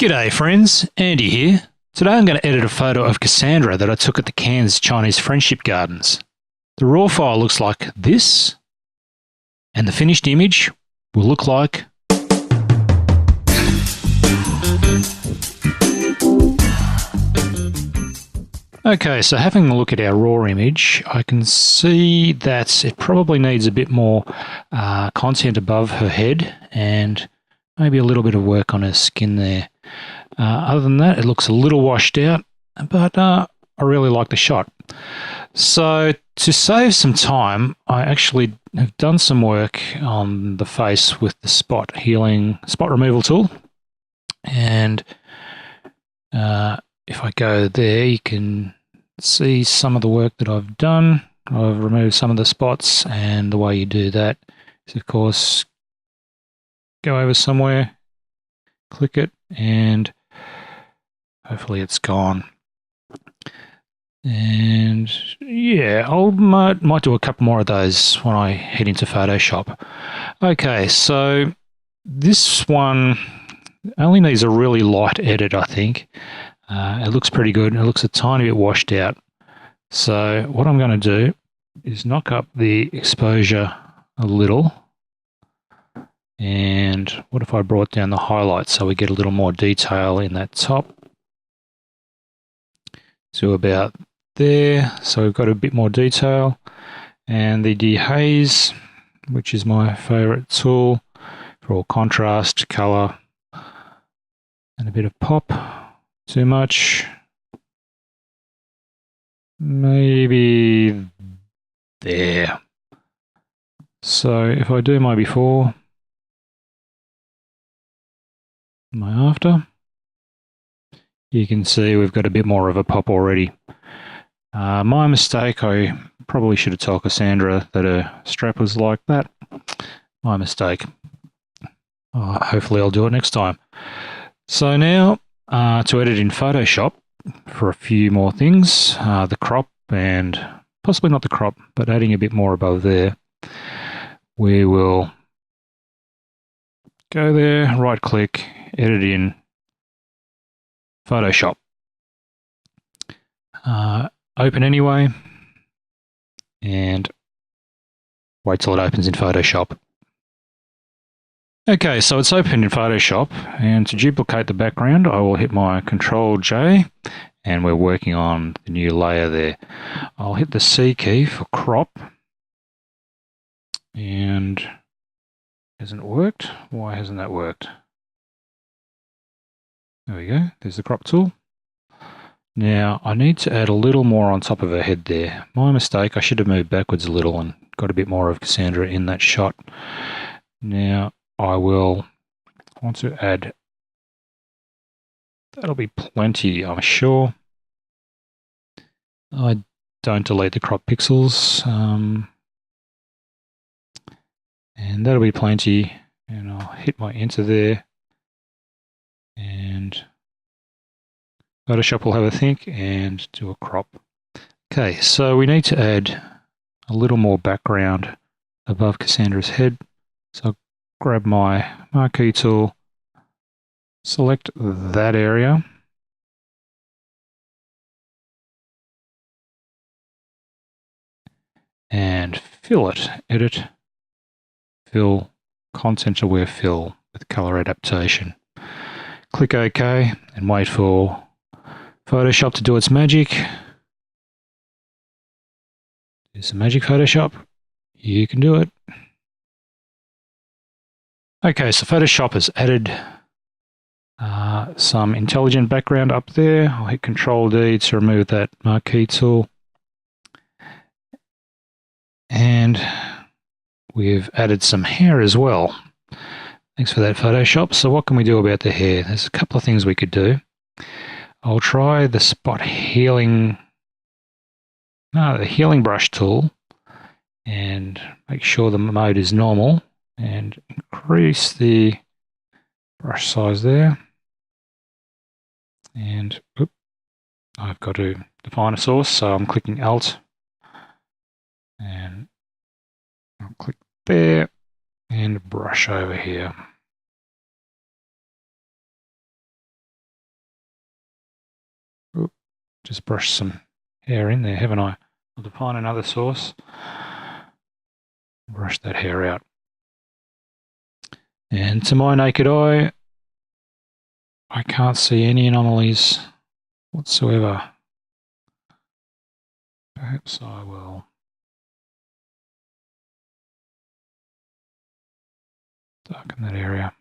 G'day friends, Andy here. Today I'm going to edit a photo of Cassandra that I took at the Cairns Chinese Friendship Gardens. The raw file looks like this, and the finished image will look like... Okay, so having a look at our raw image, I can see that it probably needs a bit more content above her head and maybe a little bit of work on her skin there. Other than that, it looks a little washed out, but I really like the shot. So to save some time, I actually have done some work on the face with the spot removal tool. And if I go there, you can see some of the work that I've done. I've removed some of the spots, and the way you do that is, of course, go over somewhere, click it, and hopefully it's gone. And yeah, I might do a couple more of those when I head into Photoshop. Okay, so this one only needs a really light edit, I think. It looks pretty good. It looks a tiny bit washed out. So what I'm going to do is knock up the exposure a little. And what if I brought down the highlights so we get a little more detail in that top? To about there, so we've got a bit more detail. And the dehaze, which is my favorite tool for all contrast, color, and a bit of pop. Too much. Maybe there. So if I do my before, my after, you can see we've got a bit more of a pop already. My mistake, I probably should have told Cassandra that her strap was like that. My mistake. Hopefully I'll do it next time. So now to edit in Photoshop for a few more things, the crop, and possibly not the crop, but adding a bit more above there. We will go there, right click, edit in Photoshop. Open anyway, and wait till it opens in Photoshop. Okay, so it's opened in Photoshop, and to duplicate the background, I will hit my Control-J, and we're working on the new layer there. I'll hit the C key for crop, and hasn't worked. Why hasn't that worked? There we go, there's the crop tool. Now, I need to add a little more on top of her head there. My mistake, I should have moved backwards a little and got a bit more of Cassandra in that shot. Now, I will want to add, that'll be plenty, I'm sure. I don't delete the crop pixels. And that'll be plenty. And I'll hit my enter there. And Photoshop will have a think and do a crop. Okay, so we need to add a little more background above Cassandra's head. So I'll grab my marquee tool, select that area, and fill it. Edit, fill, content aware fill with color adaptation. Click OK and wait for Photoshop to do its magic. Do some magic, Photoshop. You can do it. Okay, so Photoshop has added some intelligent background up there. I'll hit Control-D to remove that marquee tool. And we've added some hair as well. Thanks for that, Photoshop. So what can we do about the hair? There's a couple of things we could do. I'll try the the healing brush tool, and make sure the mode is normal, and increase the brush size there. And I've got to define a source, so I'm clicking Alt, and I'll click there, and brush over here. just brush some hair in there, haven't I? I'll define another source. Brush that hair out. And to my naked eye, I can't see any anomalies whatsoever. Perhaps I will darken that area.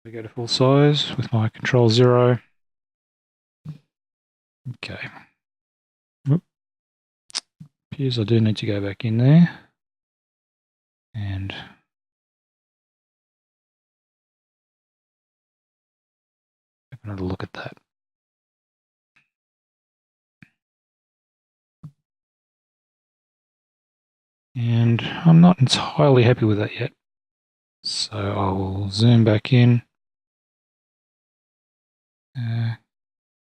I go to full size with my Control 0. Okay. Whoop. Appears I do need to go back in there and have another look at that. And I'm not entirely happy with that yet. So I will zoom back in.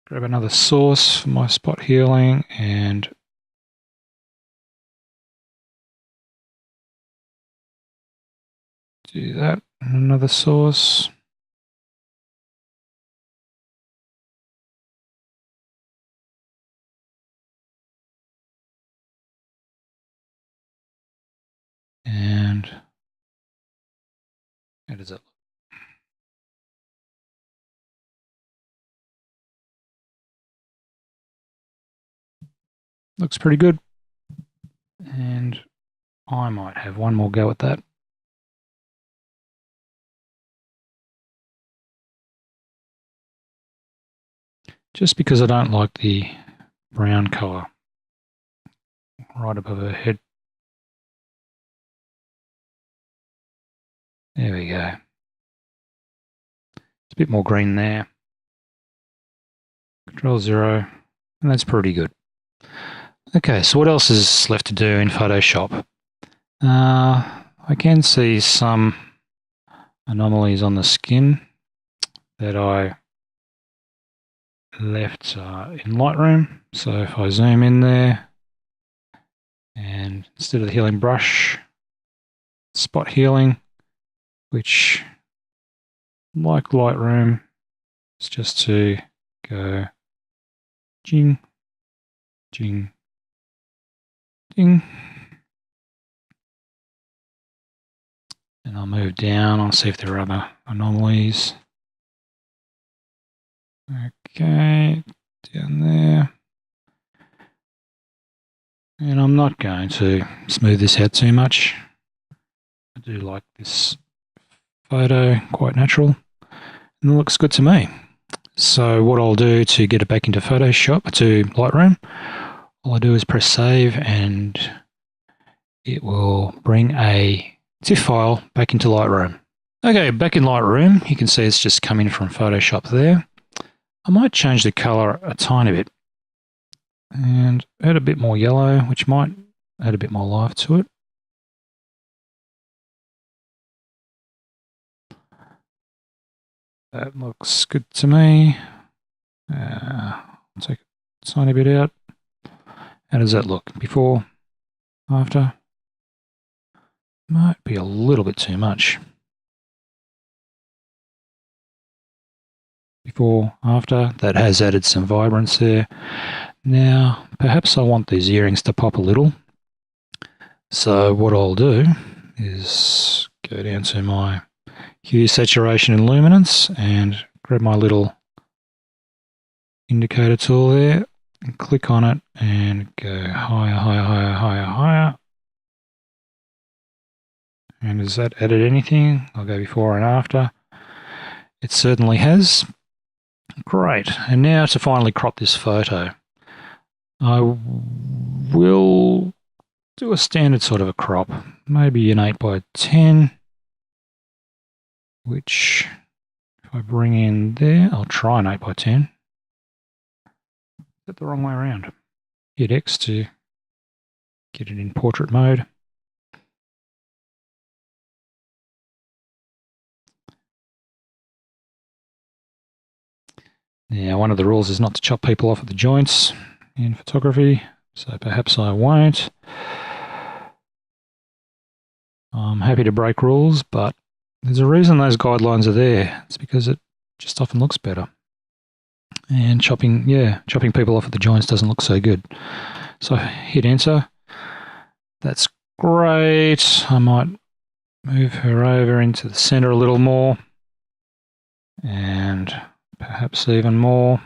Grab another source for my spot healing and do that. Another source. And how does that look? Looks pretty good. And I might have one more go at that. Just because I don't like the brown colour right above her head. There we go. It's a bit more green there. Control 0, and that's pretty good. Okay, so what else is left to do in Photoshop? I can see some anomalies on the skin that I left in Lightroom. So if I zoom in there and instead of the healing brush, spot healing, which like Lightroom, is just to go jing, jing, ding. And I'll move down, I'll see if there are other anomalies. Okay, down there. And I'm not going to smooth this out too much. I do like this photo, quite natural, and it looks good to me. So what I'll do to get it back into Photoshop, to Lightroom, all I do is press save and it will bring a TIFF file back into Lightroom. Okay, back in Lightroom, you can see it's just coming from Photoshop there. I might change the color a tiny bit and add a bit more yellow, which might add a bit more life to it. That looks good to me. I'll take a tiny bit out. How does that look? Before, after? Might be a little bit too much. Before, after, that has added some vibrance there. Now, perhaps I want these earrings to pop a little. So what I'll do is go down to my hue, saturation and luminance and grab my little indicator tool there and click on it and go higher, higher, higher, higher, higher. And has that added anything? I'll go before and after. It certainly has. Great. And now to finally crop this photo. I will do a standard sort of a crop, maybe an 8x10, which if I bring in there, I'll try an 8x10. Is that the wrong way around? Hit X to get it in portrait mode. Now, one of the rules is not to chop people off at the joints in photography, so perhaps I won't. I'm happy to break rules, but there's a reason those guidelines are there. It's because it just often looks better. And chopping people off at the joints doesn't look so good. So hit enter. That's great. I might move her over into the center a little more. And perhaps even more.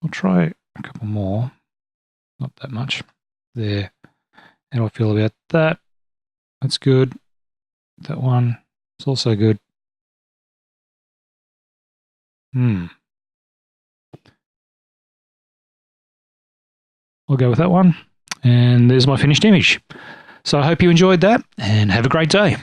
We'll try a couple more. Not that much. There. How do I feel about that? That's good. That one is also good. I'll go with that one. And there's my finished image. So I hope you enjoyed that and have a great day.